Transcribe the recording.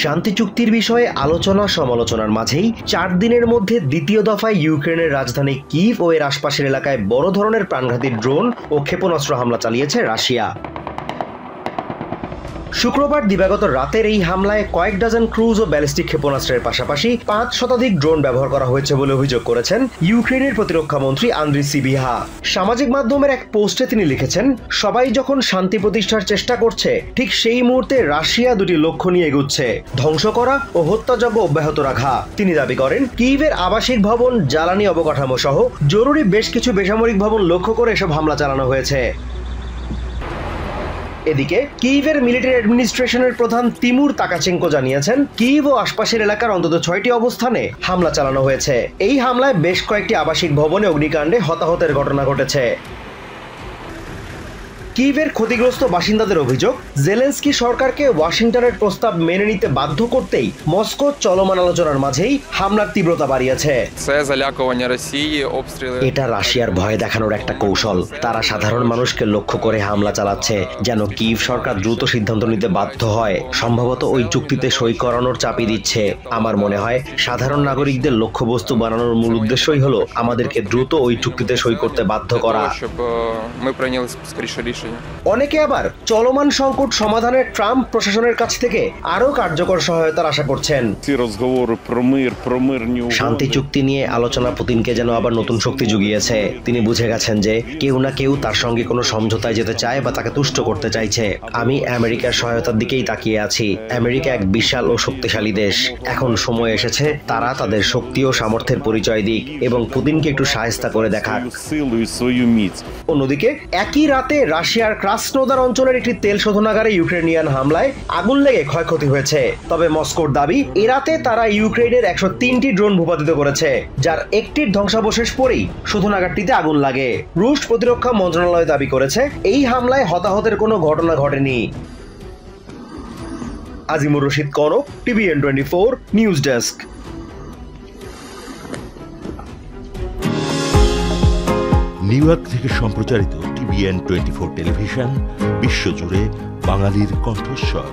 শান্তি চুক্তির বিষয়ে আলোচনা সমালোচনার মাঝেই 4 দিনের মধ্যে দ্বিতীয় দফায় ইউক্রেনের রাজধানী কিভ ও এর আশপাশের এলাকায় বড় ধরনের প্রাণঘাতী ড্রোন ও ক্ষেপণাস্ত্র হামলা চালিয়েছে রাশিয়া। শুক্রবার দিবাগত রাতের এই হামলায় কয়েক ডজন ক্রুজ ও ব্যালিস্টিক ক্ষেপণাস্ত্রের পাশাপাশি 5 শতাধিক ড্রোন ব্যবহার করা হয়েছে বলে অভিযোগ করেছেন ইউক্রেনের প্রতিরক্ষা মন্ত্রী আন্দ্রি সিবিহা। সামাজিক মাধ্যমের এক পোস্টে তিনি লিখেছেন, সবাই যখন শান্তি প্রতিষ্ঠার চেষ্টা করছে ঠিক সেই মুহূর্তে রাশিয়া দুটি লক্ষ্য নিয়ে এগুচ্ছে, ধ্বংস করা ও হত্যাযজ্ঞ অব্যাহত রাখা। তিনি দাবি করেন, কিভের আবাসিক ভবন, জ্বালানি অবকাঠামো সহ জরুরি বেশ কিছু বেসামরিক ভবন লক্ষ্য করে এসব হামলা চালানো হয়েছে। এদিকে কিভের মিলিটারি অ্যাডমিনিস্ট্রেশনের প্রধান তিমুর তাকাচেঙ্কো জানিয়েছেন, কিভ ও আশপাশের এলাকার অন্তত 6টি অবস্থানে হামলা চালানো হয়েছে। এই হামলায় বেশ কয়েকটি আবাসিক ভবনে অগ্নিকাণ্ডে হতাহতের ঘটনা ঘটেছে। কিভের ক্ষতিগ্রস্ত বাসিন্দাদের অভিযোগ, জেলেন্সকি সরকারকে ওয়াশিংটনের প্রস্তাব মেনে নিতে বাধ্য করতেই মস্কো চলমান আলোচনার মাঝেই হামলার তীব্রতা বাড়িয়েছে। এটা রাশিয়ার ভয় দেখানোর একটা কৌশল। তারা সাধারণ মানুষকে লক্ষ্য করে হামলা চালাচ্ছে যেন কিভ সরকার দ্রুত সিদ্ধান্ত নিতে বাধ্য হয়। সম্ভবত ওই চুক্তিতে সই করানোর চাপই দিচ্ছে। আমার মনে হয় সাধারণ নাগরিকদের লক্ষ্যবস্তু বানানোর মূল উদ্দেশ্যই হলো আমাদেরকে দ্রুত ওই চুক্তিতে সই করতে বাধ্য করা। অনেকে আবার চলমান সংকট সমাধানে ট্রাম্প প্রশাসনের কাছ থেকে আরো কার্যকর সহায়তার আশা করছেন। শান্তি চুক্তি নিয়ে আলোচনা পুতিনকে যেন আবার নতুন শক্তি জুগিয়েছে। তিনি বুঝে গেছেন যে কেউ না কেউ তার সঙ্গে কোনো সমঝোতায় যেতে চায় বা তাকে তুষ্ট করতে চাইছে। আমি আমেরিকার সহায়তার দিকেই তাকিয়ে আছি। আমেরিকা এক বিশাল ও শক্তিশালী দেশ। এখন সময় এসেছে তারা তাদের শক্তি ও সামর্থ্যের পরিচয় দিক এবং পুতিনকে একটু সাহায্য করে দেখাক। অন্যদিকে একই রাতে রাশিয়ার ক্রাসনোদার অঞ্চলের একটি তেল শোধনাগারে ইউক্রেনিয়ান হামলায় আগুন লেগে ক্ষয়ক্ষতি হয়েছে। তবে মস্কোর দাবি, এ রাতে তারা ইউক্রেনের 103টি ড্রোন ভূপাতিত করেছে, যার একটির ধ্বংসাবশেষ পরেই শোধনাগারটিতে আগুন লাগে। রুশ প্রতিরক্ষা মন্ত্রণালয় দাবি করেছে এই হামলায় হতাহতের কোনো ঘটনা ঘটেনি। Azimur Rashid Kanak, TVN 24 news desk. New York থেকে সম্প্রচারিত TVN 24 টেলিভিশন বিশ্বজুড়ে বাঙালির কণ্ঠস্বর।